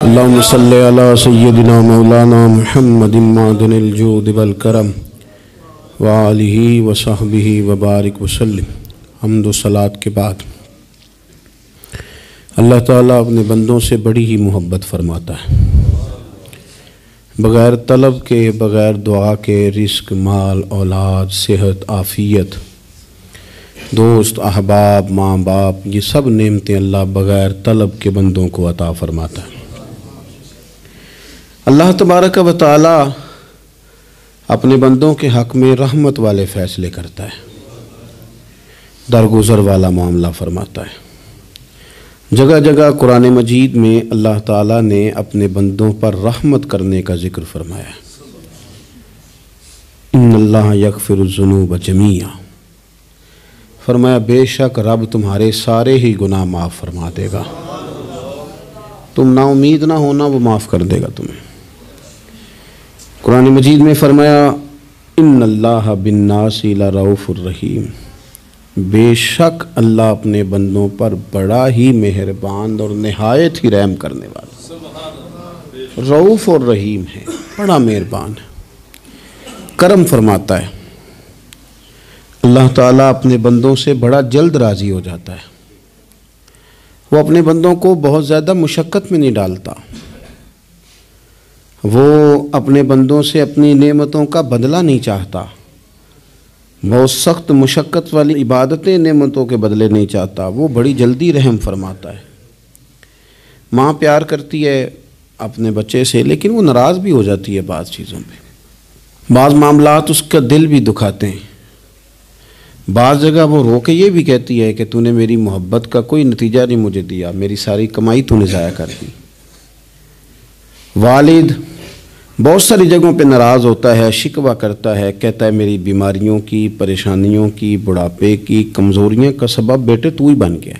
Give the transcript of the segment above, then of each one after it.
اللهم صل على سيدنا مولانا محمد معدن الجود والکرم وآلہ وصحبہ وبارک وسلم۔ حمد و صلاۃ کے بعد اللہ تعالیٰ اپنے بندوں سے بڑی ہی محبت فرماتا ہے۔ بغیر طلب کے، بغیر دعا کے رزق، مال، اولاد، صحت، عافیت، دوست، احباب، ماں باپ، یہ سب نعمتیں اللہ بغیر طلب کے بندوں کو عطا فرماتا ہے۔ اللہ تبارک و تعالی اپنے بندوں کے حق میں رحمت والے فیصلے کرتا ہے، درگزر والا معاملہ فرماتا ہے۔ جگہ جگہ قرآن مجید میں اللہ تعالیٰ نے اپنے بندوں پر رحمت کرنے کا ذکر فرمایا ہے۔ ان اللہ یغفر الذنوب جمیعا، فرمایا بے شک رب تمہارے سارے ہی گناہ معاف فرما دے گا، تم نا امید نہ ہونا، وہ معاف کر دے گا تمہیں۔ قرآن مجید میں فرمایا ان اللہ بالناس لرؤوف الرحیم، بے شک اللہ اپنے بندوں پر بڑا ہی مہربان اور نہایت ہی رحم کرنے والا، رؤوف اور رحیم ہے، بڑا مہربان ہے، کرم فرماتا ہے۔ اللہ تعالیٰ اپنے بندوں سے بڑا جلد راضی ہو جاتا ہے، وہ اپنے بندوں کو بہت زیادہ مشقت میں نہیں ڈالتا، وہ اپنے بندوں سے اپنی نعمتوں کا بدلہ نہیں چاہتا، بہت سخت مشقت والی عبادتیں نعمتوں کے بدلے نہیں چاہتا، وہ بڑی جلدی رحم فرماتا ہے۔ ماں پیار کرتی ہے اپنے بچے سے، لیکن وہ ناراض بھی ہو جاتی ہے بعض چیزوں پہ، بعض معاملات اس کا دل بھی دکھاتے ہیں، بعض جگہ وہ رو کے یہ بھی کہتی ہے کہ تو نے میری محبت کا کوئی نتیجہ نہیں مجھے دیا، میری ساری کمائی تو نے ضائع کر دی۔ والد بہت ساری جگہوں پہ ناراض ہوتا ہے، شکوہ کرتا ہے، کہتا ہے میری بیماریوں کی، پریشانیوں کی، بڑھاپے کی، کمزوریاں کا سبب بیٹے تو ہی بن گیا،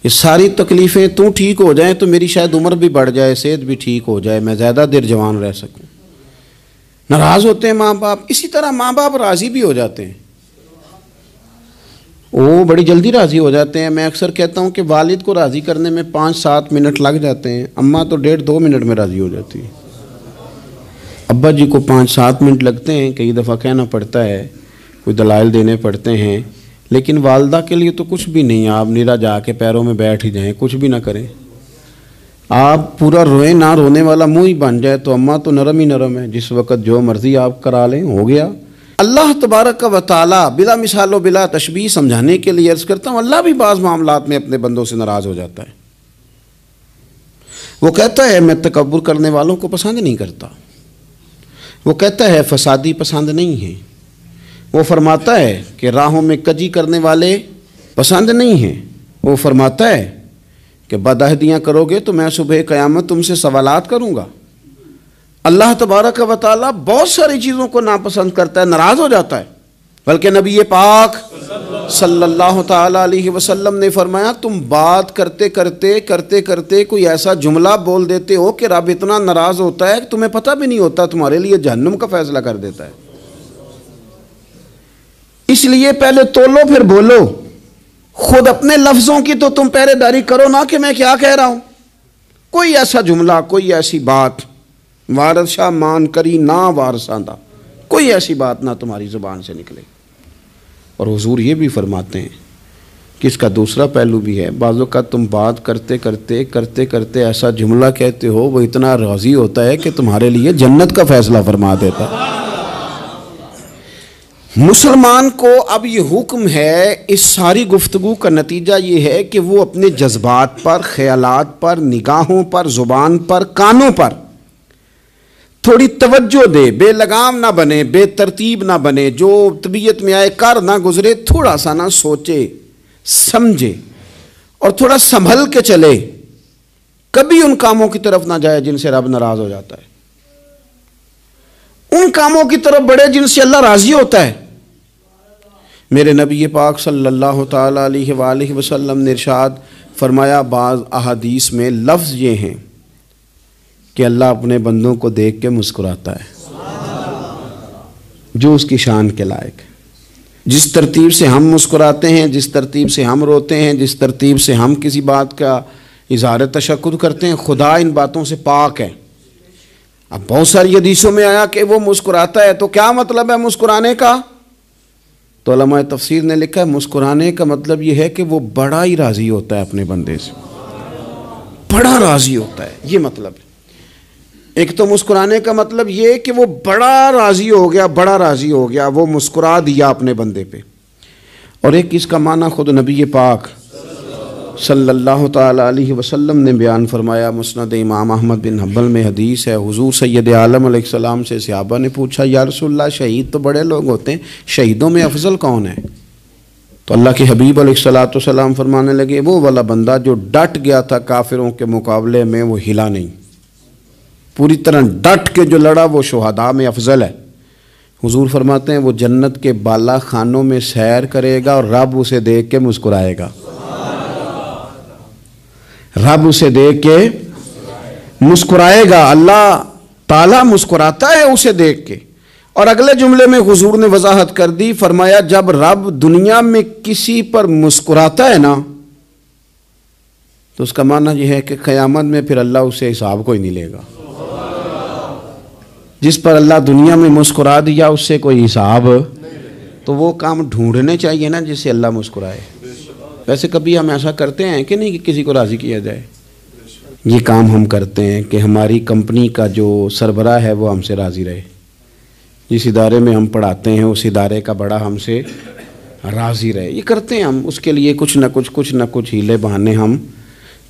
یہ ساری تکلیفیں تو ٹھیک ہو جائیں تو میری شاید عمر بھی بڑھ جائے، صحت بھی ٹھیک ہو جائے، میں زیادہ دیر جوان رہ سکوں۔ ناراض ہوتے ہیں ماں باپ، اسی طرح ماں باپ راضی بھی ہو جاتے ہیں، وہ بڑی جلدی راضی ہو جاتے ہیں۔ میں اکثر کہتا ہوں کہ والد کو راضی کرنے میں 5-7 منٹ لگ جاتے ہیں، اماں تو 1.5-2 منٹ میں راضی ہو جاتی ہے۔ ابا جی کو 5-7 منٹ لگتے ہیں، کئی دفعہ کہنا پڑتا ہے، کوئی دلائل دینے پڑتے ہیں، لیکن والدہ کے لیے تو کچھ بھی نہیں، آپ نیرا جا کے پیروں میں بیٹھ ہی جائیں، کچھ بھی نہ کریں، آپ پورا روئیں، نہ رونے والا منہ ہی بن جائے تو اماں تو نرم ہی نرم ہے، جس وقت جو مرضی آپ کرا لیں ہو گیا۔ اللہ تبارک و تعالی بلا مثال و بلا تشبیہ سمجھانے کے لیے عرض کرتا ہوں، اللہ بھی بعض معاملات میں اپنے بندوں سے ناراض ہو جاتا ہے۔ وہ کہتا ہے میں تکبر کرنے والوں کو پسند نہیں کرتا، وہ کہتا ہے فسادی پسند نہیں ہیں، وہ فرماتا ہے کہ راہوں میں کجی کرنے والے پسند نہیں ہیں، وہ فرماتا ہے کہ بدعہدیاں کرو گے تو میں صبح قیامت تم سے سوالات کروں گا۔ اللہ تبارک و تعالیٰ بہت ساری چیزوں کو ناپسند کرتا ہے، ناراض ہو جاتا ہے، بلکہ نبی پاک صلی اللہ تعالیٰ علیہ وسلم نے فرمایا تم بات کرتے کرتے کوئی ایسا جملہ بول دیتے ہو کہ رب اتنا ناراض ہوتا ہے کہ تمہیں پتہ بھی نہیں ہوتا، تمہارے لیے جہنم کا فیصلہ کر دیتا ہے۔ اس لیے پہلے تولو پھر بولو، خود اپنے لفظوں کی تو تم پہرے داری کرو نا کہ میں کیا کہہ رہا ہوں۔ کوئی ایسا جملہ، کوئی ایسی بات وارث شاہ مان کری نہ وارثاندہ، کوئی ایسی بات نہ تمہاری زبان سے نکلے۔ اور حضور یہ بھی فرماتے ہیں کہ اس کا دوسرا پہلو بھی ہے، بعض اوقات تم بات کرتے ایسا جملہ کہتے ہو وہ اتنا راضی ہوتا ہے کہ تمہارے لیے جنت کا فیصلہ فرما دیتا ہے۔ مسلمان کو اب یہ حکم ہے، اس ساری گفتگو کا نتیجہ یہ ہے کہ وہ اپنے جذبات پر، خیالات پر، نگاہوں پر، زبان پر، کانوں پر تھوڑی توجہ دے، بے لگام نہ بنے، بے ترتیب نہ بنے، جو طبیعت میں آئے کر نہ گزرے، تھوڑا سا نہ سوچے سمجھے اور تھوڑا سنبھل کے چلے، کبھی ان کاموں کی طرف نہ جائے جن سے رب ناراض ہو جاتا ہے، ان کاموں کی طرف بڑھے جن سے اللہ راضی ہوتا ہے۔ میرے نبی پاک صلی اللہ تعالیٰ علیہ وآلہ وسلم نے ارشاد فرمایا، بعض احادیث میں لفظ یہ ہیں کہ اللہ اپنے بندوں کو دیکھ کے مسکراتا ہے جو اس کی شان کے لائق ہے۔ جس ترتیب سے ہم مسکراتے ہیں، جس ترتیب سے ہم روتے ہیں، جس ترتیب سے ہم کسی بات کا اظہار تشکر کرتے ہیں، خدا ان باتوں سے پاک ہے۔ اب بہت ساری حدیثوں میں آیا کہ وہ مسکراتا ہے، تو کیا مطلب ہے مسکرانے کا؟ تو علماء تفسیر نے لکھا ہے مسکرانے کا مطلب یہ ہے کہ وہ بڑا ہی راضی ہوتا ہے اپنے بندے سے، بڑا راضی ہوتا ہے، یہ مطلب ہے۔ ایک تو مسکرانے کا مطلب یہ کہ وہ بڑا راضی ہو گیا، بڑا راضی ہو گیا، وہ مسکرا دیا اپنے بندے پہ۔ اور ایک اس کا معنی خود نبی پاک صلی اللہ تعالی علیہ وسلم نے بیان فرمایا۔ مسند امام احمد بن حنبل میں حدیث ہے، حضور سید عالم علیہ السلام سے صحابہ نے پوچھا یا رسول اللہ شہید تو بڑے لوگ ہوتے ہیں، شہیدوں میں افضل کون ہے؟ تو اللہ کے حبیب علیہ السلام فرمانے لگے وہ والا بندہ جو ڈٹ گیا تھا کافروں کے مقابلے میں، وہ ہلا نہیں، پوری طرح ڈٹ کے جو لڑا وہ شہداء میں افضل ہے۔ حضور فرماتے ہیں وہ جنت کے بالا خانوں میں سیر کرے گا اور رب اسے دیکھ کے مسکرائے گا، رب اسے دیکھ کے مسکرائے گا، اللہ تعالیٰ مسکراتا ہے اسے دیکھ کے۔ اور اگلے جملے میں حضور نے وضاحت کر دی، فرمایا جب رب دنیا میں کسی پر مسکراتا ہے نا تو اس کا معنی یہ ہے کہ قیامت میں پھر اللہ اسے حساب کوئی نہیں لے گا۔ جس پر اللہ دنیا میں مسکرا دیا اس سے کوئی حساب، تو وہ کام ڈھونڈنے چاہیے نا جس سے اللہ مسکرائے۔ ویسے کبھی ہم ایسا کرتے ہیں کہ نہیں کہ کسی کو راضی کیا جائے؟ یہ کام ہم کرتے ہیں کہ ہماری کمپنی کا جو سربراہ ہے وہ ہم سے راضی رہے، جس ادارے میں ہم پڑھاتے ہیں اس ادارے کا بڑا ہم سے راضی رہے، یہ کرتے ہیں ہم۔ اس کے لیے کچھ نہ کچھ ہیلے بہانے ہم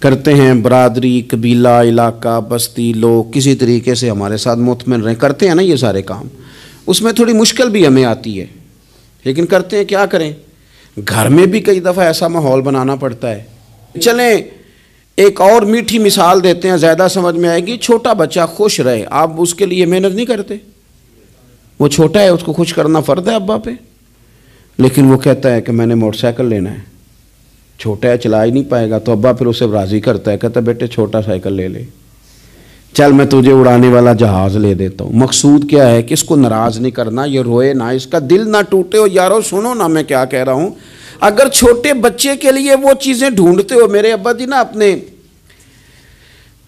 کرتے ہیں، برادری، قبیلہ، علاقہ، بستی، لوگ کسی طریقے سے ہمارے ساتھ مطمئن رہیں، کرتے ہیں نا یہ سارے کام۔ اس میں تھوڑی مشکل بھی ہمیں آتی ہے لیکن کرتے ہیں، کیا کریں؟ گھر میں بھی کئی دفعہ ایسا ماحول بنانا پڑتا ہے۔ چلیں ایک اور میٹھی مثال دیتے ہیں، زیادہ سمجھ میں آئے گی۔ چھوٹا بچہ خوش رہے، آپ اس کے لیے محنت نہیں کرتے؟ وہ چھوٹا ہے، اس کو خوش کرنا فرض ہے ابا پہ، لیکن وہ کہتا ہے کہ میں نے موٹر سائیکل لینا ہے، چھوٹا ہے چلا ہی نہیں پائے گا، تو ابا پھر اسے راضی کرتا ہے، کہتا ہے بیٹے چھوٹا سائیکل لے لے، چل میں تجھے اڑانے والا جہاز لے دیتا ہوں۔ مقصود کیا ہے کہ اس کو ناراض نہیں کرنا، یہ روئے نہ، اس کا دل نہ ٹوٹے۔ ہو یارو سنو نا میں کیا کہہ رہا ہوں، اگر چھوٹے بچے کے لیے وہ چیزیں ڈھونڈتے ہو، میرے ابا جی نا اپنے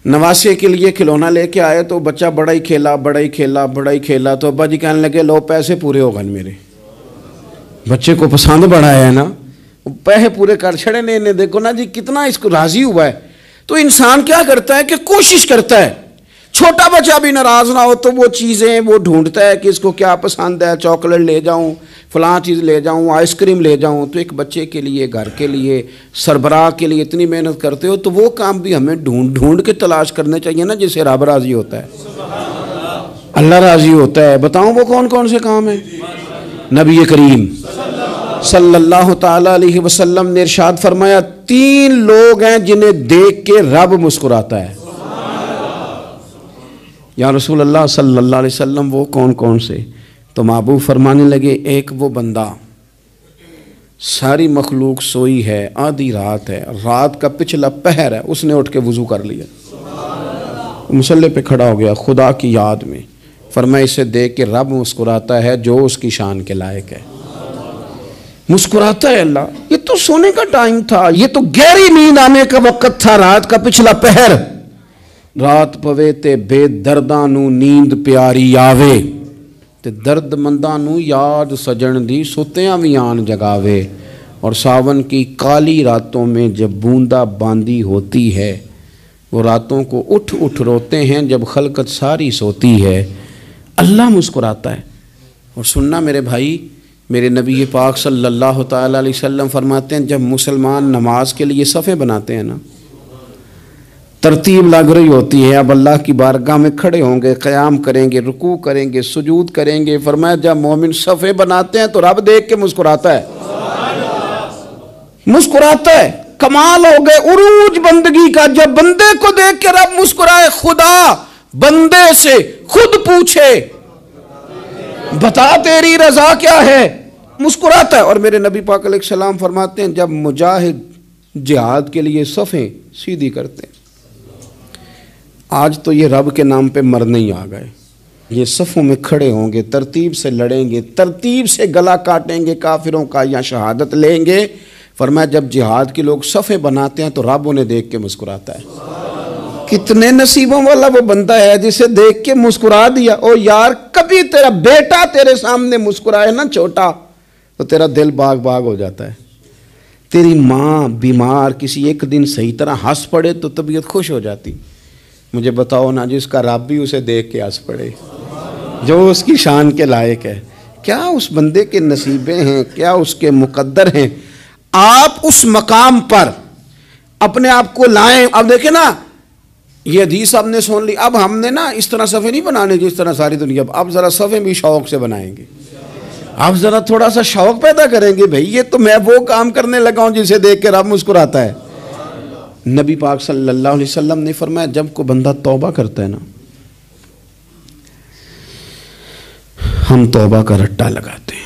نواسے کے لیے کھلونا لے کے آئے تو بچہ بڑا ہی کھیلا، تو ابا جی کہنے لگے لو پیسے پورے ہو گئے، میرے بچے کو پسند بڑا ہے نا، پیسے پورے کر چھڑے نے، دیکھو نا جی کتنا اس کو راضی ہوا ہے۔ تو انسان کیا کرتا ہے کہ کوشش کرتا ہے، چھوٹا بچہ بھی ناراض نہ ہو تو وہ چیزیں وہ ڈھونڈتا ہے کہ اس کو کیا پسند ہے، چاکلیٹ لے جاؤں، فلاں چیز لے جاؤں، آئس کریم لے جاؤں۔ تو ایک بچے کے لیے، گھر کے لیے، سربراہ کے لیے اتنی محنت کرتے ہو تو وہ کام بھی ہمیں ڈھونڈ کے تلاش کرنے چاہیے نا جس سے رب راضی ہوتا ہے، اللہ راضی ہوتا ہے۔ بتاؤں وہ کون کون سے کام ہیں؟ نبی کریم صلی اللہ تعالی علیہ وسلم نے ارشاد فرمایا 3 لوگ ہیں جنہیں دیکھ کے رب مسکراتا ہے۔ یا رسول اللہ صلی اللہ علیہ وسلم وہ کون کون سے؟ تو محبوب فرمانے لگے ایک وہ بندہ ساری مخلوق سوئی ہے، آدھی رات ہے، رات کا پچھلا پہر ہے، اس نے اٹھ کے وضو کر لیا، مصلی پہ کھڑا ہو گیا خدا کی یاد میں، فرمایا اسے دیکھ کے رب مسکراتا ہے جو اس کی شان کے لائق ہے، مسکراتا ہے اللہ۔ یہ تو سونے کا ٹائم تھا، یہ تو گہری نیند آنے کا وقت تھا، رات کا پچھلا پہر۔ رات پوے تے بے درداں نو نیند پیاری آوے، تے درد منداں نو یاد سجن دی ستیاں وی آن جگاوے۔ اور ساون کی کالی راتوں میں جب بوندا باندی ہوتی ہے، وہ راتوں کو اٹھ روتے ہیں جب خلقت ساری سوتی ہے، اللہ مسکراتا ہے۔ اور سننا میرے بھائی، میرے نبی پاک صلی اللہ تعالی علیہ وسلم فرماتے ہیں جب مسلمان نماز کے لیے صفیں بناتے ہیں نا، ترتیب لگ رہی ہوتی ہے، اب اللہ کی بارگاہ میں کھڑے ہوں گے، قیام کریں گے، رکوع کریں گے، سجود کریں گے، فرمایا جب مومن صفیں بناتے ہیں تو رب دیکھ کے مسکراتا ہے، مسکراتا ہے۔ کمال ہو گئے عروج بندگی کا، جب بندے کو دیکھ کے رب مسکرائے، خدا بندے سے خود پوچھے بتا تیری رضا کیا ہے، مسکراتا ہے۔ اور میرے نبی پاک علیہ السلام فرماتے ہیں جب مجاہد جہاد کے لیے صفیں سیدھی کرتے ہیں، آج تو یہ رب کے نام پہ مرنے ہی آ گئے، یہ صفوں میں کھڑے ہوں گے، ترتیب سے لڑیں گے، ترتیب سے گلا کاٹیں گے کافروں کا یا شہادت لیں گے، فرمایا جب جہاد کے لوگ صفیں بناتے ہیں تو رب انہیں دیکھ کے مسکراتا ہے۔ کتنے نصیبوں والا وہ بندہ ہے جسے دیکھ کے مسکرا دیا۔ او یار کبھی تیرا بیٹا تیرے سامنے مسکرائے نا چھوٹا تو تیرا دل باغ باغ ہو جاتا ہے۔ تیری ماں بیمار کسی ایک دن صحیح طرح ہنس پڑے تو طبیعت خوش ہو جاتی۔ مجھے بتاؤ نا جس کا رب بھی اسے دیکھ کے ہنس پڑے، جو اس کی شان کے لائق ہے، کیا اس بندے کے نصیبیں ہیں، کیا اس کے مقدر ہیں۔ آپ اس مقام پر اپنے آپ کو لائیں۔ اب دیکھیں نا یہ حدیث آپ نے سن لی، اب ہم نے نا اس طرح صفحے نہیں بنانے جس طرح ساری دنیا، اب ذرا صفحے بھی شوق سے بنائیں گے۔ اب ذرا تھوڑا سا شوق پیدا کریں گے، بھئی یہ تو میں وہ کام کرنے لگا ہوں جسے دیکھ کے رب مسکراتا ہے۔ نبی پاک صلی اللہ علیہ وسلم نے فرمایا جب کوئی بندہ توبہ کرتا ہے نا، ہم توبہ کا رٹا لگاتے ہیں،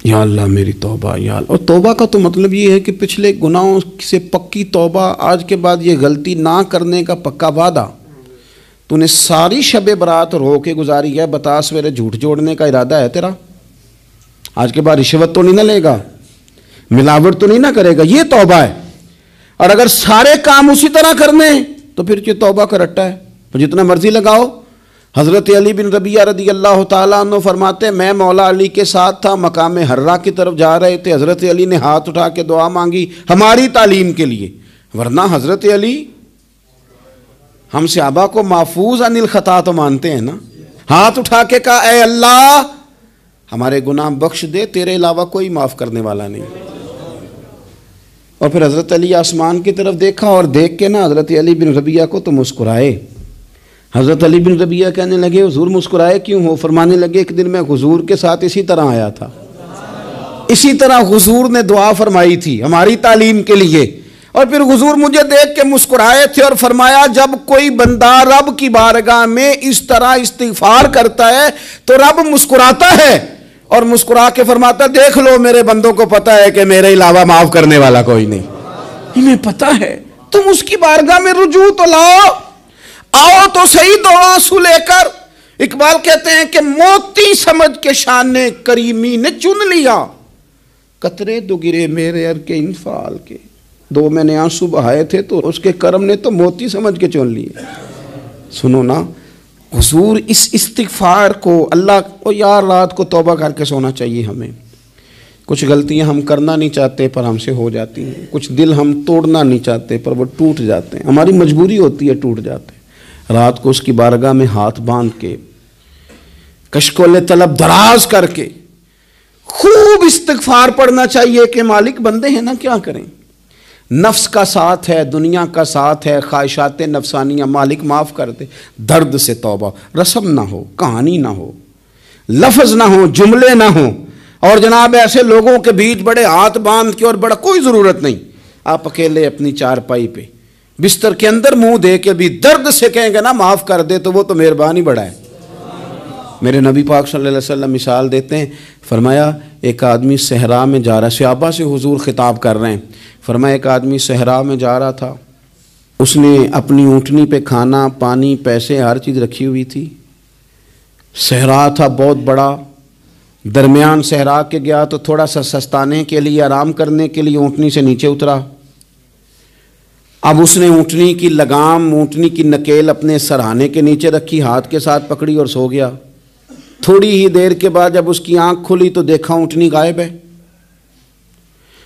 یا اللہ میری توبہ یا اللہ۔ اور توبہ کا تو مطلب یہ ہے کہ پچھلے گناہوں سے پکی توبہ، آج کے بعد یہ غلطی نہ کرنے کا پکا وعدہ۔ تو نے ساری شب برات رو کے گزاری ہے، بتا سویرے جھوٹ جوڑنے کا ارادہ ہے تیرا؟ آج کے بعد رشوت تو نہیں نہ لے گا، ملاوٹ تو نہیں نہ کرے گا، یہ توبہ ہے۔ اور اگر سارے کام اسی طرح کرنے تو پھر یہ توبہ کا رٹا ہے، تو جتنا مرضی لگاؤ۔ حضرت علی بن ربیعہ رضی اللہ تعالیٰ عنہ فرماتے ہیں میں مولا علی کے ساتھ تھا، مقام حرہ کی طرف جا رہے تھے، حضرت علی نے ہاتھ اٹھا کے دعا مانگی ہماری تعلیم کے لیے، ورنہ حضرت علی ہم صحابہ کو محفوظ عن الخطا تو مانتے ہیں نا۔ ہاتھ اٹھا کے کہا اے اللہ ہمارے گناہ بخش دے، تیرے علاوہ کوئی معاف کرنے والا نہیں۔ اور پھر حضرت علی آسمان کی طرف دیکھا اور دیکھ کے نا حضرت علی بن ربیعہ کو تو مسکرائے۔ حضرت علی بن ربیعہ کہنے لگے حضور مسکرائے کیوں ہو؟ فرمانے لگے ایک دن میں حضور کے ساتھ اسی طرح آیا تھا، اسی طرح حضور نے دعا فرمائی تھی ہماری تعلیم کے لیے، اور پھر حضور مجھے دیکھ کے مسکرائے تھے اور فرمایا جب کوئی بندہ رب کی بارگاہ میں اس طرح استغفار کرتا ہے تو رب مسکراتا ہے، اور مسکرا کے فرماتا دیکھ لو میرے بندوں کو پتا ہے کہ میرے علاوہ معاف کرنے والا کوئی نہیں، انہیں پتا ہے، تم اس کی بارگاہ میں رجوع تو لاؤ، آؤ تو صحیح دو آنسو لے کر۔ اقبال کہتے ہیں کہ موتی سمجھ کے شان کریمی نے چن لیا، قطرے دو گرے میرے ار کے انفعال کے، دو میں نے آنسو بہائے تھے تو اس کے کرم نے تو موتی سمجھ کے چن لیے۔ سنو نا حضور اس استغفار کو اللہ کو یار رات کو توبہ کر کے سونا چاہیے ہمیں۔ کچھ غلطیاں ہم کرنا نہیں چاہتے پر ہم سے ہو جاتی ہیں، کچھ دل ہم توڑنا نہیں چاہتے پر وہ ٹوٹ جاتے ہیں، ہماری مجبوری ہوتی ہے ٹوٹ جاتے ہیں۔ رات کو اس کی بارگاہ میں ہاتھ باندھ کے کشکول طلب دراز کر کے خوب استغفار پڑھنا چاہیے کہ مالک بندے ہیں نا کیا کریں، نفس کا ساتھ ہے، دنیا کا ساتھ ہے، خواہشات نفسانیہ، مالک معاف کر دے۔ درد سے توبہ، رسم نہ ہو، کہانی نہ ہو، لفظ نہ ہو، جملے نہ ہوں، اور جناب ایسے لوگوں کے بیچ بڑے ہاتھ باندھ کے اور بڑا کوئی ضرورت نہیں، آپ اکیلے اپنی چارپائی پہ بستر کے اندر منہ دے کے بھی درد سے کہیں گے نا معاف کر دے تو وہ تو مہربانی بڑا ہے۔ میرے نبی پاک صلی اللہ علیہ وسلم مثال دیتے ہیں، فرمایا ایک آدمی صحرا میں جا رہا ہے، صحابہ سے حضور خطاب کر رہے ہیں، فرمایا ایک آدمی صحرا میں جا رہا تھا، اس نے اپنی اونٹنی پہ کھانا پانی پیسے ہر چیز رکھی ہوئی تھی، صحرا تھا بہت بڑا، درمیان صحرا کے گیا تو تھوڑا سا سستانے کے لیے آرام کرنے کے لیے اونٹنی سے نیچے اترا، اب اس نے اونٹنی کی لگام اونٹنی کی نکیل اپنے سرہانے کے نیچے رکھی، ہاتھ کے ساتھ پکڑی اور سو گیا۔ تھوڑی ہی دیر کے بعد جب اس کی آنکھ کھلی تو دیکھا اونٹنی غائب ہے۔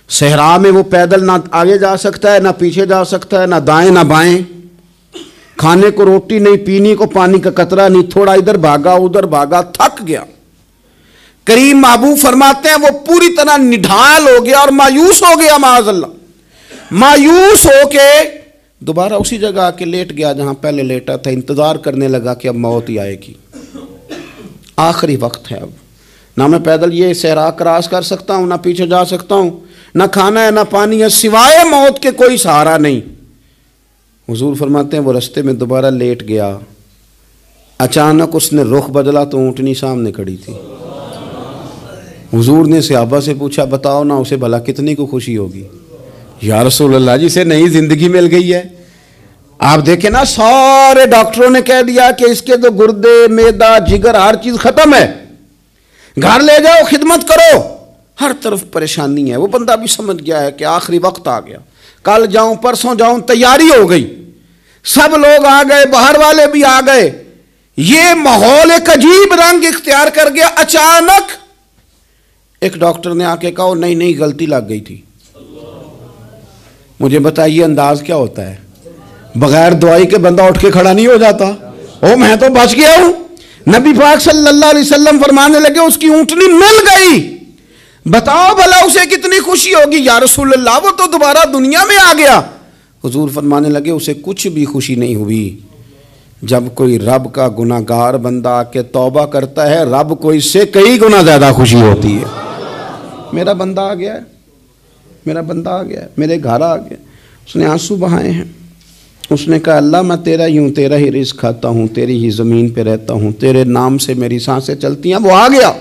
صحرا میں وہ پیدل نہ آگے جا سکتا ہے، نہ پیچھے جا سکتا ہے، نہ دائیں نہ بائیں، کھانے کو روٹی نہیں، پینے کو پانی کا قطرہ نہیں، تھوڑا ادھر بھاگا ادھر بھاگا، تھک گیا۔ کریم محبوب فرماتے ہیں وہ پوری طرح نڈھال ہو گیا اور مایوس ہو گیا، معاذ اللہ، مایوس ہو کے دوبارہ اسی جگہ آ کے لیٹ گیا جہاں پہلے لیٹا تھا، انتظار کرنے لگا کہ اب موت ہی آئے گی، آخری وقت ہے، اب نہ میں پیدل یہ صحرا کراس کر سکتا ہوں، نہ پیچھے جا سکتا ہوں، نہ کھانا ہے نہ پانی ہے، سوائے موت کے کوئی سہارا نہیں۔ حضور فرماتے ہیں وہ رستے میں دوبارہ لیٹ گیا، اچانک اس نے رخ بدلا تو اونٹنی سامنے کھڑی تھی۔ حضور نے صحابہ سے پوچھا بتاؤ نا اسے بھلا کتنی کو خوشی ہوگی؟ یا رسول اللہ جسے نئی زندگی مل گئی ہے۔ آپ دیکھیں نا سارے ڈاکٹروں نے کہہ دیا کہ اس کے تو گردے معدہ جگر ہر چیز ختم ہے، گھر لے جاؤ خدمت کرو، ہر طرف پریشانی ہے. وہ بندہ بھی سمجھ گیا ہے کہ آخری وقت آ گیا, کل جاؤں پرسوں جاؤں, تیاری ہو گئی, سب لوگ آ گئے, باہر والے بھی آ گئے, یہ ماحول ایک عجیب رنگ اختیار کر گیا. اچانک ایک ڈاکٹر نے آ کے کہا نہیں نہیں غلطی لگ گئی تھی. مجھے بتائیے انداز کیا ہوتا ہے؟ بغیر دوائی کے بندہ اٹھ کے کھڑا نہیں ہو جاتا. او میں تو بچ گیا ہوں. نبی پاک صلی اللہ علیہ وسلم فرمانے لگے اس کی اونٹنی مل گئی. بتاؤ بھلا اسے کتنی خوشی ہوگی. یا رسول اللہ وہ تو دوبارہ دنیا میں آ گیا. حضور فرمانے لگے اسے کچھ بھی خوشی نہیں ہوئی. جب کوئی رب کا گناہ گار بندہ آ کے توبہ کرتا ہے, رب کو اس سے کئی گنا زیادہ خوشی ہوتی ہے. میرا بندہ آ گیا ہے, میرا بندہ آ گیا ہے, میرے گھر آ گیا. اس نے آنسو بہائے ہیں. اس نے کہا اللہ میں تیرا ہی ہوں, تیرا ہی رزق کھاتا ہوں, تیری ہی زمین پہ رہتا ہوں, تیرے نام سے میری سانسیں چلتی ہیں. وہ آ گیا.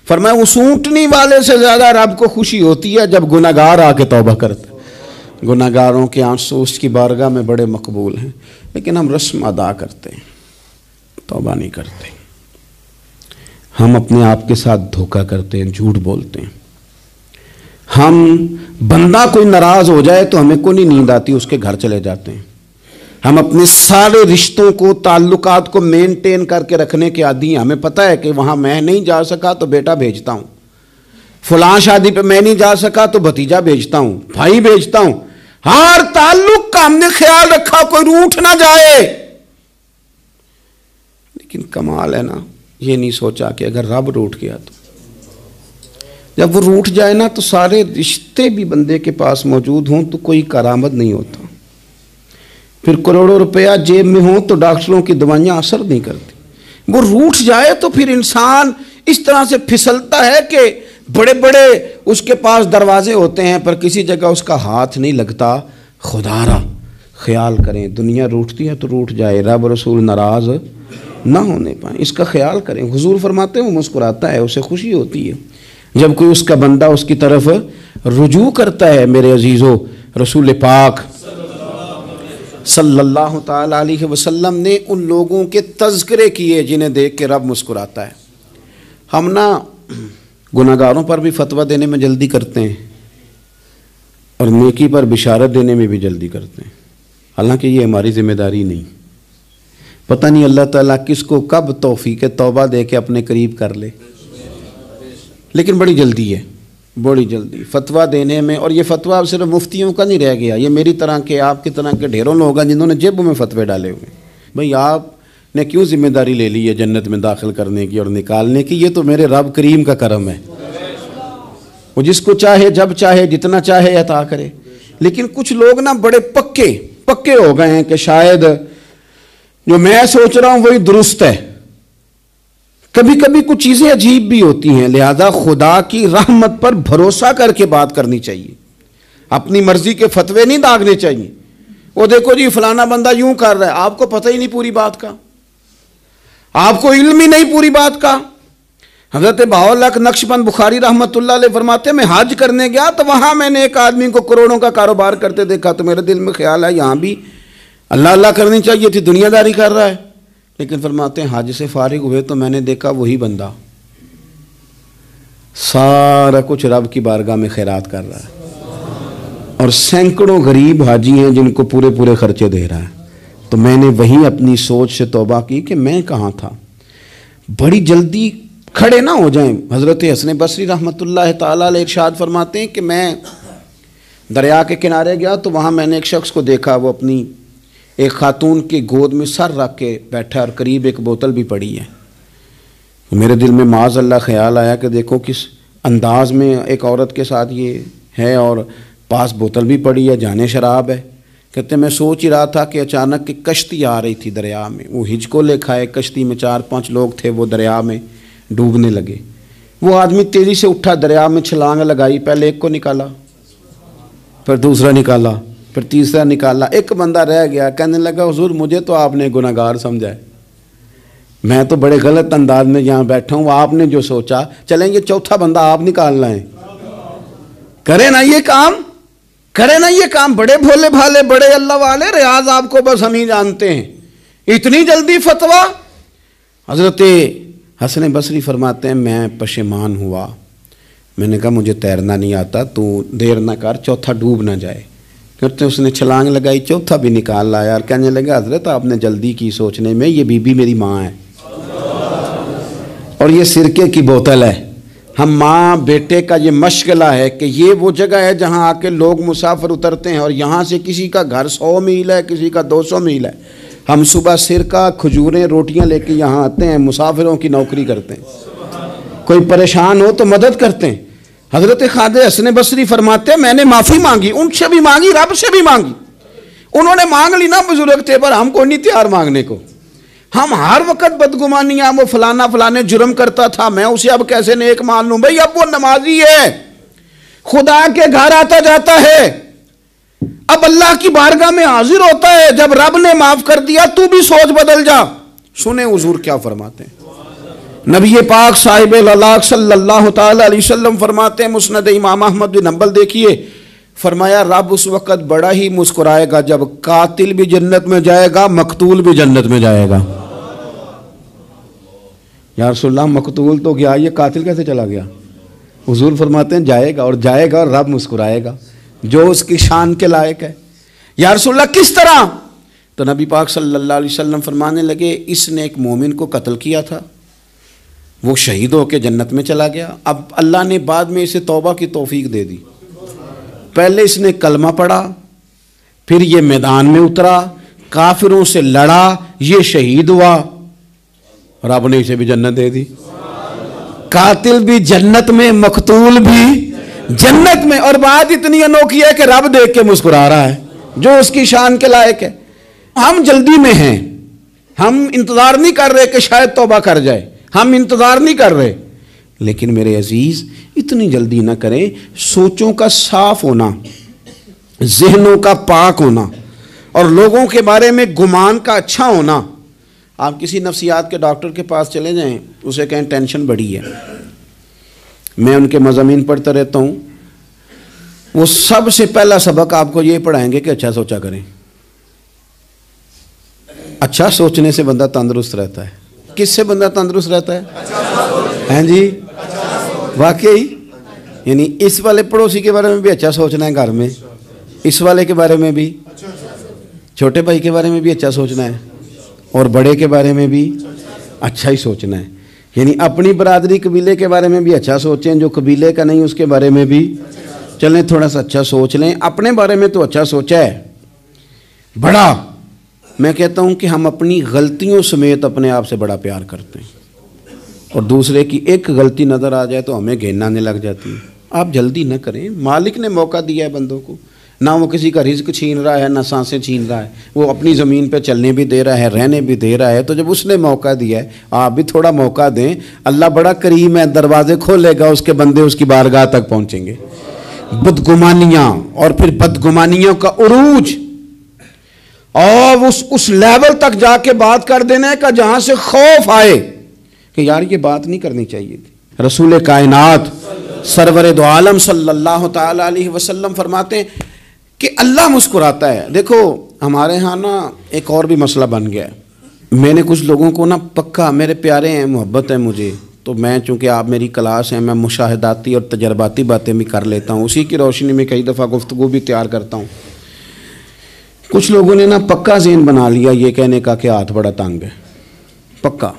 فرمایا اس اونٹنی والے سے زیادہ رب کو خوشی ہوتی ہے جب گناہ گار آ کے توبہ کرتا ہے. گناہ گاروں کے آنسو اس کی بارگاہ میں بڑے مقبول ہیں. لیکن ہم رسم ادا کرتے ہیں, توبہ نہیں کرتے. ہم اپنے آپ کے ساتھ دھوکہ کرتے ہیں, جھوٹ بولتے ہیں. ہم بندہ کوئی ناراض ہو جائے تو ہمیں کو نہیں نیند آتی, اس کے گھر چلے جاتے ہیں. ہم اپنے سارے رشتوں کو, تعلقات کو مینٹین کر کے رکھنے کے عادی ہیں. ہمیں پتہ ہے کہ وہاں میں نہیں جا سکا تو بیٹا بھیجتا ہوں, فلاں شادی پہ میں نہیں جا سکا تو بھتیجا بھیجتا ہوں, بھائی بھیجتا ہوں. ہر تعلق کا ہم نے خیال رکھا کوئی روٹھ نہ جائے. لیکن کمال ہے نا, یہ نہیں سوچا کہ اگر رب روٹھ گیا تو جب وہ روٹھ جائے نا تو سارے رشتے بھی بندے کے پاس موجود ہوں تو کوئی کرامت نہیں ہوتا. پھر کروڑوں روپیہ جیب میں ہوں تو ڈاکٹروں کی دوائیاں اثر نہیں کرتی. وہ روٹھ جائے تو پھر انسان اس طرح سے پھسلتا ہے کہ بڑے بڑے اس کے پاس دروازے ہوتے ہیں پر کسی جگہ اس کا ہاتھ نہیں لگتا. خدا را خیال کریں, دنیا روٹتی ہے تو روٹھ جائے, رب رسول ناراض نہ ہونے پائیں, اس کا خیال کریں. حضور فرماتے ہیں وہ مسکراتا ہے, اسے خوشی ہوتی ہے جب کوئی اس کا بندہ اس کی طرف رجوع کرتا ہے. میرے عزیزو, رسول پاک صلی اللہ تعالی علیہ وسلم نے ان لوگوں کے تذکرے کیے جنہیں دیکھ کے رب مسکراتا ہے. ہم نا گناہ گاروں پر بھی فتویٰ دینے میں جلدی کرتے ہیں اور نیکی پر بشارت دینے میں بھی جلدی کرتے ہیں, حالانکہ یہ ہماری ذمہ داری نہیں. پتہ نہیں اللہ تعالیٰ کس کو کب توفیق توبہ دے کے اپنے قریب کر لے, لیکن بڑی جلدی ہے, بڑی جلدی فتویٰ دینے میں. اور یہ فتویٰ صرف مفتیوں کا نہیں رہ گیا, یہ میری طرح کے, آپ کی طرح کے ڈھیروں لوگ ہیں جنہوں نے جیبوں میں فتوے ڈالے ہوئے. بھئی آپ نے کیوں ذمہ داری لے لی ہے جنت میں داخل کرنے کی اور نکالنے کی؟ یہ تو میرے رب کریم کا کرم ہے, وہ جس کو چاہے جب چاہے جتنا چاہے عطا کرے. لیکن کچھ لوگ نا بڑے پکے ہو گئے ہیں کہ شاید جو میں سوچ رہا ہوں وہی درست ہے. کبھی کبھی کچھ چیزیں عجیب بھی ہوتی ہیں, لہذا خدا کی رحمت پر بھروسہ کر کے بات کرنی چاہیے. اپنی مرضی کے فتوے نہیں داغنے چاہیے. وہ دیکھو جی فلانا بندہ یوں کر رہا ہے, آپ کو پتہ ہی نہیں پوری بات کا, آپ کو علم ہی نہیں پوری بات کا. حضرت بہاءاللہ نقشبند بخاری رحمۃ اللہ علیہ فرماتے ہیں میں حج کرنے گیا تو وہاں میں نے ایک آدمی کو کروڑوں کا کاروبار کرتے دیکھا تو میرے دل میں خیال ہے یہاں بھی اللہ اللہ کرنی چاہیے تھی, دنیا داری کر رہا ہے. لیکن فرماتے ہیں حج سے فارغ ہوئے تو میں نے دیکھا وہی بندہ سارا کچھ رب کی بارگاہ میں خیرات کر رہا ہے اور سینکڑوں غریب حاجی ہیں جن کو پورے پورے خرچے دے رہا ہے. تو میں نے وہی اپنی سوچ سے توبہ کی کہ میں کہاں تھا. بڑی جلدی کھڑے نہ ہو جائیں. حضرت حسن بصری رحمۃ اللہ تعالیٰ علیہ ارشاد فرماتے ہیں کہ میں دریا کے کنارے گیا تو وہاں میں نے ایک شخص کو دیکھا, وہ اپنی ایک خاتون کی گود میں سر رکھ کے بیٹھا اور قریب ایک بوتل بھی پڑی ہے. میرے دل میں معاذ اللہ خیال آیا کہ دیکھو کس انداز میں ایک عورت کے ساتھ یہ ہے اور پاس بوتل بھی پڑی ہے, جانے شراب ہے. کہتے میں سوچ ہی رہا تھا کہ اچانک ایک کشتی آ رہی تھی دریا میں, وہ ہچکو لے کھائے, کشتی میں 4-5 لوگ تھے, وہ دریا میں ڈوبنے لگے. وہ آدمی تیزی سے اٹھا, دریا میں چھلانگ لگائی, پہلے ایک کو نکالا, پھر دوسرا نکالا, پھر تیسرا نکالا. ایک بندہ رہ گیا, کہنے لگا حضور مجھے تو آپ نے گناہ گار سمجھا ہے, میں تو بڑے غلط انداز میں یہاں بیٹھا ہوں, آپ نے جو سوچا. چلیں گے چوتھا بندہ آپ نکالنا ہے, کرے نا یہ کام, کرے نا یہ کام. بڑے بھولے بھالے, بڑے اللہ والے, ریاض آپ کو بس ہم ہی جانتے ہیں. اتنی جلدی فتویٰ. حضرت حسن بصری فرماتے ہیں میں پشیمان ہوا, میں نے کہا مجھے تیرنا نہیں آتا، تو دیر نہ کر، چوتھا ڈوب نہ جائے۔ کرتے اس نے چھلانگ لگائی، چوتھا بھی نکال لایا اور کہنے لگا حضرت آپ نے جلدی کی سوچنے میں، یہ بی بی میری ماں ہے اور یہ سرکے کی بوتل ہے۔ ہم ماں بیٹے کا یہ مشغلہ ہے کہ یہ وہ جگہ ہے جہاں آ کے لوگ مسافر اترتے ہیں، اور یہاں سے کسی کا گھر 100 میل ہے، کسی کا 200 میل ہے۔ ہم صبح سرکہ، کھجوریں، روٹیاں لے کے یہاں آتے ہیں، مسافروں کی نوکری کرتے ہیں، کوئی پریشان ہو تو مدد کرتے ہیں۔ حضرت خواجہ حسن بصری فرماتے ہیں میں نے معافی مانگی، ان سے بھی مانگی، رب سے بھی مانگی۔ انہوں نے مانگ لی نا بزرگ تھے، پر ہم کو نہیں تیار مانگنے کو۔ ہم ہر وقت بدگمانیاں، وہ فلانا فلانے جرم کرتا تھا، میں اسے اب کیسے نیک مان لوں؟ بھئی اب وہ نمازی ہے، خدا کے گھر آتا جاتا ہے، اب اللہ کی بارگاہ میں حاضر ہوتا ہے۔ جب رب نے معاف کر دیا تو بھی سوچ بدل جا۔ سنیں حضور کیا فرماتے ہیں۔ نبی پاک صاحب اللہ صلی اللہ تعالی علیہ وسلم فرماتے ہیں، مسند امام احمد بن حنبل دیکھیے، فرمایا رب اس وقت بڑا ہی مسکرائے گا جب قاتل بھی جنت میں جائے گا، مقتول بھی جنت میں جائے گا۔ یا رسول اللہ مقتول تو گیا، یہ قاتل کیسے چلا گیا؟ حضور فرماتے ہیں جائے گا، اور جائے گا اور رب مسکرائے گا، جو اس کی شان کے لائق ہے۔ یا رسول اللہ کس طرح؟ تو نبی پاک صلی اللہ علیہ وسلم فرمانے لگے اس نے ایک مومن کو قتل کیا تھا، وہ شہید ہو کے جنت میں چلا گیا، اب اللہ نے بعد میں اسے توبہ کی توفیق دے دی۔ پہلے اس نے کلمہ پڑھا، پھر یہ میدان میں اترا، کافروں سے لڑا، یہ شہید ہوا، رب نے اسے بھی جنت دے دی۔ قاتل بھی جنت میں، مقتول بھی جنت میں، اور بات اتنی انوکھی ہے کہ رب دیکھ کے مسکرا رہا ہے، جو اس کی شان کے لائق ہے۔ ہم جلدی میں ہیں، ہم انتظار نہیں کر رہے کہ شاید توبہ کر جائے، ہم انتظار نہیں کر رہے، لیکن میرے عزیز اتنی جلدی نہ کریں۔ سوچوں کا صاف ہونا، ذہنوں کا پاک ہونا، اور لوگوں کے بارے میں گمان کا اچھا ہونا۔ آپ کسی نفسیات کے ڈاکٹر کے پاس چلے جائیں، اسے کہیں ٹینشن بڑی ہے، میں ان کے مضامین پڑھتا رہتا ہوں، وہ سب سے پہلا سبق آپ کو یہ پڑھائیں گے کہ اچھا سوچا کریں۔ اچھا سوچنے سے بندہ تندرست رہتا ہے۔ کس سے بندہ تندرست رہتا ہے؟ ہیں جی واقعی، یعنی اس والے پڑوسی کے بارے میں بھی اچھا سوچنا ہے، گھر میں اس والے کے بارے میں بھی، چھوٹے بھائی کے بارے میں بھی اچھا سوچنا ہے، اور بڑے کے بارے میں بھی اچھا ہی سوچنا ہے۔ یعنی اپنی برادری قبیلے کے بارے میں بھی اچھا سوچیں، جو قبیلے کا نہیں اس کے بارے میں بھی چلیں تھوڑا سا اچھا سوچ لیں۔ اپنے بارے میں تو اچھا سوچا ہے بڑا، میں کہتا ہوں کہ ہم اپنی غلطیوں سمیت اپنے آپ سے بڑا پیار کرتے ہیں، اور دوسرے کی ایک غلطی نظر آ جائے تو ہمیں گھن آنے لگ جاتی ہے۔ آپ جلدی نہ کریں، مالک نے موقع دیا ہے بندوں کو، نہ وہ کسی کا رزق چھین رہا ہے، نہ سانسیں چھین رہا ہے، وہ اپنی زمین پہ چلنے بھی دے رہا ہے، رہنے بھی دے رہا ہے۔ تو جب اس نے موقع دیا ہے آپ بھی تھوڑا موقع دیں، اللہ بڑا کریم ہے، دروازے کھولے گا، اس کے بندے اس کی بارگاہ تک پہنچیں گے۔ بدگمانیاں اور پھر بدگمانیوں کا عروج، اور اس لیول تک جا کے بات کر دینا ہے کہ جہاں سے خوف آئے کہ یار یہ بات نہیں کرنی چاہیے تھی۔ رسول کائنات سرور دو عالم صلی اللہ تعالی علیہ وسلم فرماتے ہیں کہ اللہ مسکراتا ہے۔ دیکھو ہمارے ہاں نا ایک اور بھی مسئلہ بن گیا ہے، میں نے کچھ لوگوں کو نا پکا، میرے پیارے ہیں، محبت ہے مجھے، تو میں چونکہ آپ میری کلاس ہیں، میں مشاہداتی اور تجرباتی باتیں بھی کر لیتا ہوں، اسی کی روشنی میں کئی دفعہ گفتگو بھی تیار کرتا ہوں۔ کچھ لوگوں نے نا پکا ذہن بنا لیا یہ کہنے کا کہ ہاتھ بڑا تنگ ہے، پکا،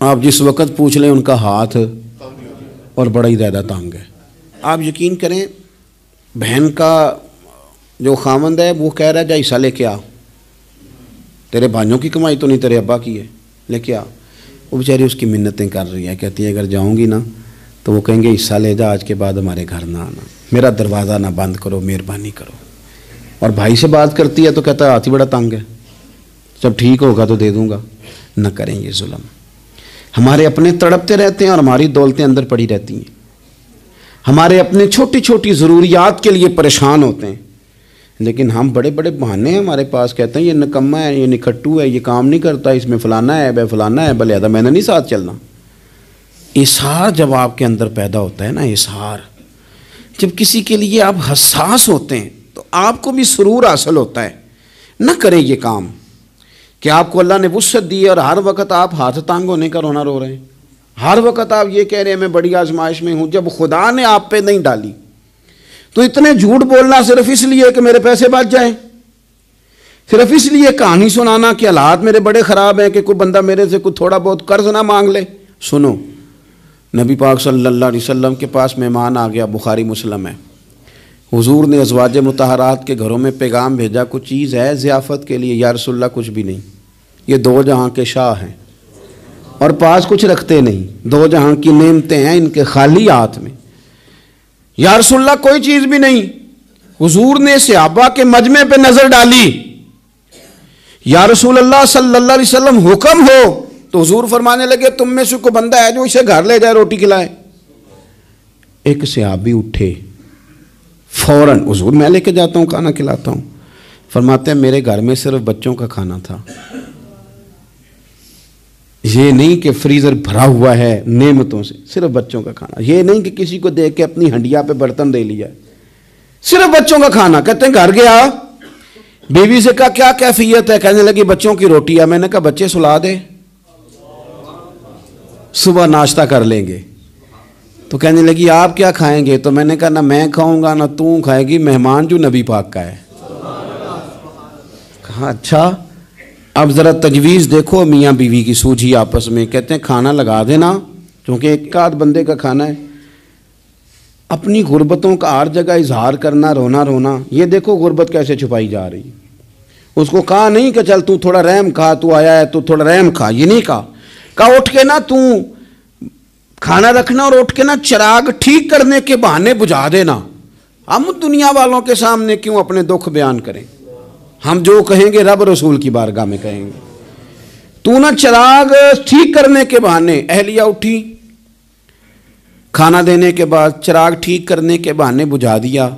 آپ جس وقت پوچھ لیں ان کا ہاتھ اور بڑا ہی زیادہ تنگ ہے۔ آپ یقین کریں، بہن کا جو خامند ہے وہ کہہ رہا ہے جا حصہ لے کے آ، تیرے بھائیوں کی کمائی تو نہیں، تیرے ابا کی ہے، لے کے آ۔ وہ بیچاری اس کی منتیں کر رہی ہے، کہتی ہے اگر جاؤں گی نا تو وہ کہیں گے حصہ لے جا، آج کے بعد ہمارے گھر نہ آنا، میرا دروازہ نہ بند کرو، مہربانی کرو۔ اور بھائی سے بات کرتی ہے تو کہتا ہے ہاتھ ہی بڑا تنگ ہے، جب ٹھیک ہوگا تو دے دوں گا۔ نہ کریں یہ ظلم۔ ہمارے اپنے تڑپتے رہتے ہیں اور ہماری دولتیں اندر پڑی رہتی ہیں، ہمارے اپنے چھوٹی چھوٹی ضروریات کے لیے پریشان ہوتے ہیں، لیکن ہم بڑے بڑے بہانے ہیں ہمارے پاس، کہتے ہیں یہ نکمہ ہے، یہ نکھٹو ہے، یہ کام نہیں کرتا، اس میں فلانا ہے، بے فلانا ہے، بلہذا میں نے نہیں ساتھ چلنا۔ اظہار جب آپ کے اندر پیدا ہوتا ہے نا، اظہار جب کسی کے لیے آپ حساس ہوتے ہیں تو آپ کو بھی سرور حاصل ہوتا ہے۔ نہ کریں یہ کام کہ آپ کو اللہ نے وسعت دی اور ہر وقت آپ ہاتھ تانگ ہونے کا رونا رو رہے ہیں۔ ہر وقت آپ یہ کہہ رہے ہیں میں بڑی آزمائش میں ہوں، جب خدا نے آپ پہ نہیں ڈالی تو اتنے جھوٹ بولنا صرف اس لیے کہ میرے پیسے بچ جائیں، صرف اس لیے کہانی سنانا کہ حالات میرے بڑے خراب ہیں کہ کوئی بندہ میرے سے کوئی تھوڑا بہت قرض نہ مانگ لے۔ سنو، نبی پاک صلی اللہ علیہ وسلم کے پاس مہمان آ گیا، بخاری مسلم ہے، حضور نے ازواج مطہرات کے گھروں میں پیغام بھیجا، کچھ چیز ہے ضیافت کے لیے؟ یا رسول اللہ کچھ بھی نہیں، یہ دو جہاں کے شاہ ہیں اور پاس کچھ رکھتے نہیں، دو جہاں کی نعمتیں ہیں ان کے خالی ہاتھ میں۔ یا رسول اللہ کوئی چیز بھی نہیں۔ حضور نے صحابہ کے مجمع پہ نظر ڈالی، یا رسول اللہ صلی اللہ علیہ وسلم حکم ہو، تو حضور فرمانے لگے تم میں سے کوئی بندہ ہے جو اسے گھر لے جائے روٹی کھلائے؟ ایک صحابی اٹھے فوراً، حضور میں لے کے جاتا ہوں کھانا کھلاتا ہوں۔ فرماتے ہیں میرے گھر میں صرف بچوں کا کھانا تھا، یہ نہیں کہ فریزر بھرا ہوا ہے نعمتوں سے، صرف بچوں کا کھانا، یہ نہیں کہ کسی کو دیکھ کے اپنی ہنڈیا پہ برتن دے لیا، صرف بچوں کا کھانا۔ کہتے ہیں گھر گیا، بیوی سے کہا کیا کیفیت ہے؟ کہنے لگی بچوں کی روٹی ہے۔ میں نے کہا بچے سلا دے، صبح ناشتہ کر لیں گے۔ تو کہنے لگی آپ کیا کھائیں گے؟ تو میں نے کہا نہ میں کھاؤں گا نہ تو کھائے گی، مہمان جو نبی پاک کا ہے۔ کہا اچھا، اب ذرا تجویز دیکھو میاں بیوی کی سوجھی آپس میں۔ کہتے ہیں کھانا لگا دینا، کیونکہ ایک آدھ بندے کا کھانا ہے۔ اپنی غربتوں کا ہر جگہ اظہار کرنا، رونا رونا، یہ دیکھو غربت کیسے چھپائی جا رہی۔ اس کو کہا نہیں کہ چل تو تھوڑا رحم کھا، تو آیا ہے تو تھوڑا رحم کھا، یہ نہیں کہا اٹھ کے نا تو کھانا رکھنا اور اٹھ کے نا چراغ ٹھیک کرنے کے بہانے بجھا دینا۔ ہم دنیا والوں کے سامنے کیوں اپنے دکھ بیان کریں؟ ہم جو کہیں گے رب رسول کی بارگاہ میں کہیں گے۔ تو نا چراغ ٹھیک کرنے کے بہانے، اہلیہ اٹھی، کھانا دینے کے بعد چراغ ٹھیک کرنے کے بہانے بجھا دیا۔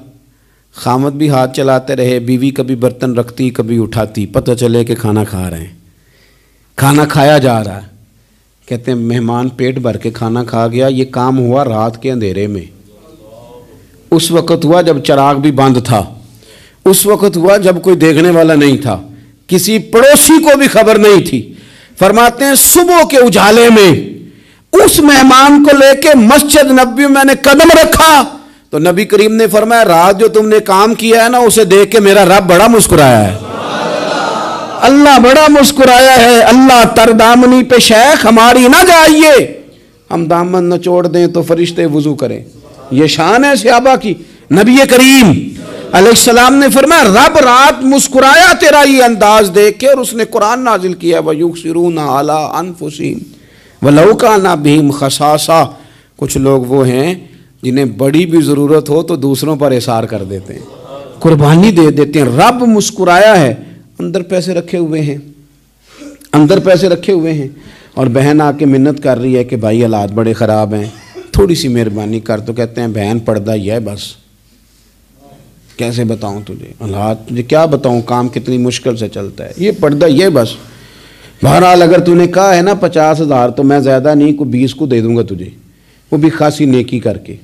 خامد بھی ہاتھ چلاتے رہے، بیوی کبھی برتن رکھتی کبھی اٹھاتی، پتہ چلے کہ کھانا کھا رہے ہیں، کھانا کھایا جا رہا ہے۔ کہتے ہیں مہمان پیٹ بھر کے کھانا کھا گیا۔ یہ کام ہوا رات کے اندھیرے میں، اس وقت ہوا جب چراغ بھی بند تھا، اس وقت ہوا جب کوئی دیکھنے والا نہیں تھا، کسی پڑوسی کو بھی خبر نہیں تھی۔ فرماتے ہیں صبح کے اجالے میں اس مہمان کو لے کے مسجد نبوی میں نے قدم رکھا تو نبی کریم نے فرمایا رات جو تم نے کام کیا ہے نا اسے دیکھ کے میرا رب بڑا مسکرایا ہے، اللہ بڑا مسکرایا ہے۔ اللہ تر دامنی پہ شیخ ہماری نہ جائیے، ہم دامن نچوڑ دیں تو فرشتے وضو کریں۔ یہ شان ہے صحابہ کی۔ نبی کریم علیہ السلام نے فرمایا رب رات مسکرایا تیرا یہ انداز دیکھ کے، اور اس نے قرآن نازل کیا وَيُؤْثِرُونَ عَلَىٰ أَنفُسِهِمْ وَلَوْ كَانَ بِهِمْ خَصَاصَةٌ۔ کچھ لوگ وہ ہیں جنہیں بڑی بھی ضرورت ہو تو دوسروں پر اثار کر دیتے ہیں، قربانی دے دیتے ہیں۔ رب مسکرایا ہے، اندر پیسے رکھے ہوئے ہیں، اندر پیسے رکھے ہوئے ہیں، اور بہن آ کے منت کر رہی ہے کہ بھائی حالات بڑے خراب ہیں، تھوڑی سی مہربانی کر۔ تو کہتے ہیں بہن پردہ یہ ہے بس، کیسے بتاؤں تجھے حالات، مجھے کیا بتاؤں کام کتنی مشکل سے چلتا ہے، یہ پردہ یہ بس۔ بہرحال اگر تو نے کہا ہے نا 50,000 تو میں زیادہ نہیں کوئی 20 کو دے دوں گا تجھے، وہ بھی خاصی نیکی کر کے،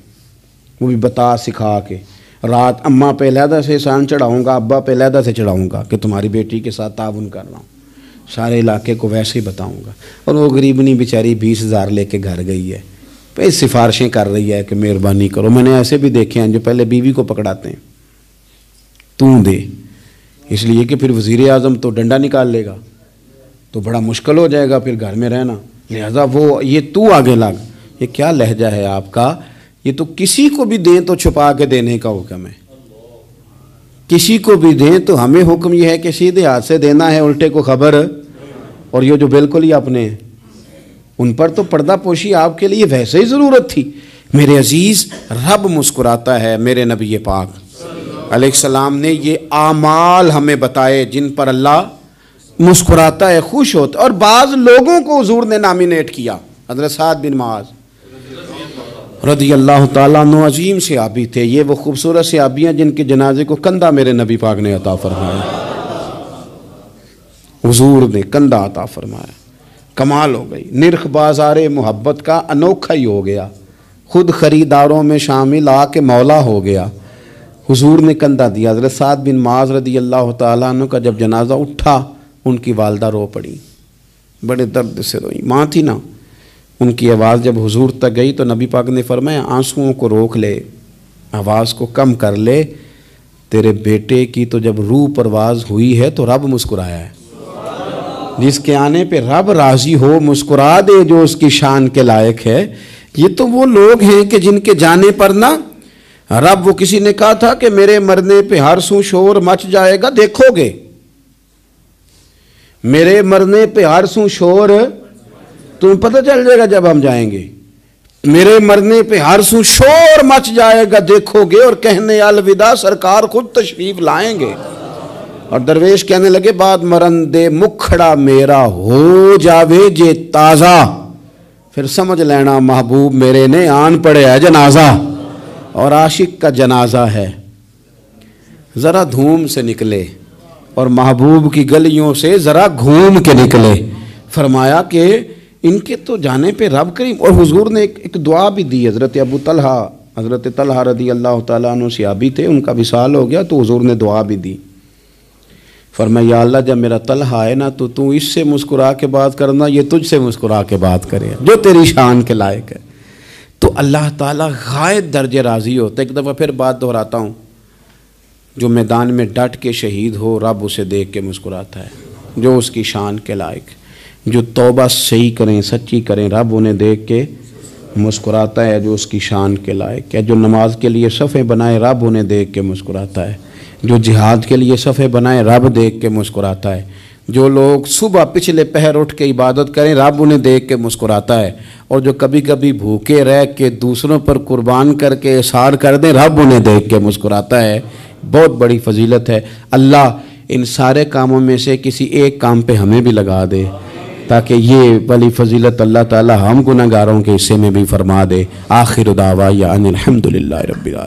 وہ بھی بتا سکھا کے۔ رات اماں پہ علیحدہ سے احسان چڑھاؤں گا، ابا پہ علیحدہ سے چڑھاؤں گا کہ تمہاری بیٹی کے ساتھ تعاون کر رہا ہوں، سارے علاقے کو ویسے ہی بتاؤں گا۔ اور وہ غریبنی بیچاری 20,000 لے کے گھر گئی ہے، پھر سفارشیں کر رہی ہے کہ مہربانی کرو۔ میں نے ایسے بھی دیکھے ہیں جو پہلے بیوی کو پکڑاتے ہیں تو دے، اس لیے کہ پھر وزیر اعظم تو ڈنڈا نکال لے گا تو بڑا مشکل ہو جائے گا پھر گھر میں رہنا، لہذا وہ یہ تو آگے لگ۔ یہ کیا لہجہ ہے آپ کا؟ یہ تو کسی کو بھی دیں تو چھپا کے دینے کا حکم ہے، کسی کو بھی دیں تو ہمیں حکم یہ ہے کہ سیدھے ہاتھ سے دینا ہے، الٹے کو خبر۔ اور یہ جو بالکل ہی اپنے ہیں ان پر تو پردہ پوشی آپ کے لیے ویسے ہی ضرورت تھی۔ میرے عزیز، رب مسکراتا ہے۔ میرے نبی پاک علیہ السلام نے یہ اعمال ہمیں بتائے جن پر اللہ مسکراتا ہے، خوش ہوتا ہے۔ اور بعض لوگوں کو حضور نے نامینیٹ کیا۔ حضرت سعد بن معاذ رضی اللہ تعالیٰ عنہ عظیم صحابی تھے، یہ وہ خوبصورت صحابی ہیں جن کے جنازے کو کندھا میرے نبی پاک نے عطا فرمایا، حضور نے کندھا عطا فرمایا۔ کمال ہو گئی، نرخ بازار محبت کا انوکھا ہی ہو گیا، خود خریداروں میں شامل آ کے مولا ہو گیا۔ حضور نے کندھا دیا۔ حضرت سعد بن معاذ رضی اللہ تعالیٰ عنہ کا جب جنازہ اٹھا، ان کی والدہ رو پڑی، بڑے درد سے روئی، ماں تھی نا، ان کی آواز جب حضور تک گئی تو نبی پاک نے فرمایا آنسوؤں کو روک لے، آواز کو کم کر لے، تیرے بیٹے کی تو جب روح پرواز ہوئی ہے تو رب مسکرایا ہے۔ جس کے آنے پہ رب راضی ہو مسکرا دے جو اس کی شان کے لائق ہے۔ یہ تو وہ لوگ ہیں کہ جن کے جانے پر نہ رب، وہ کسی نے کہا تھا کہ میرے مرنے پہ ہر سو شور مچ جائے گا، دیکھو گے میرے مرنے پہ ہر سو شور، تمہیں پتہ چل جائے گا جب ہم جائیں گے، میرے مرنے پہ ہر سو شور مچ جائے گا دیکھو گے، اور کہنے الوداع سرکار خود تشریف لائیں گے۔ اور درویش کہنے لگے بعد مرندے مکھڑا میرا ہو جاوے جے تازہ، پھر سمجھ لینا محبوب میرے نے آن پڑے ہے جنازہ۔ اور عاشق کا جنازہ ہے، ذرا دھوم سے نکلے اور محبوب کی گلیوں سے ذرا گھوم کے نکلے۔ فرمایا کہ ان کے تو جانے پہ رب کریم، اور حضور نے ایک دعا بھی دی۔ حضرت ابو طلحہ، حضرت طلحہ رضی اللہ تعالیٰ عنہ صحابی تھے، ان کا وصال ہو گیا تو حضور نے دعا بھی دی۔ فرمایا یا اللہ جب میرا طلحہ آئے نا تو اس سے مسکرا کے بات کرنا، یہ تجھ سے مسکرا کے بات کرے جو تیری شان کے لائق ہے۔ تو اللہ تعالیٰ غائب درجے راضی ہوتا ہے۔ ایک دفعہ پھر بات دہراتا ہوں، جو میدان میں ڈٹ کے شہید ہو رب اسے دیکھ کے مسکراتا ہے جو اس کی شان کے لائق۔ جو توبہ صحیح کریں، سچی کریں، رب انہیں دیکھ کے مسکراتا ہے جو اس کی شان کے لائق ہے۔ جو نماز کے لیے صفیں بنائے رب انہیں دیکھ کے مسکراتا ہے۔ جو جہاد کے لیے صفیں بنائے رب دیکھ کے مسکراتا ہے۔ جو لوگ صبح پچھلے پہر اٹھ کے عبادت کریں رب انہیں دیکھ کے مسکراتا ہے۔ اور جو کبھی کبھی بھوکے رہ کے دوسروں پر قربان کر کے احسان کر دیں رب انہیں دیکھ کے مسکراتا ہے۔ بہت بڑی فضیلت ہے۔ اللہ ان سارے کاموں میں سے کسی ایک کام پہ ہمیں بھی لگا دے تاکہ یہ بڑی فضیلت اللہ تعالی ہم گناہگاروں کے حصے میں بھی فرما دے۔ آخر دعوانا ان الحمدللہ رب العالمین۔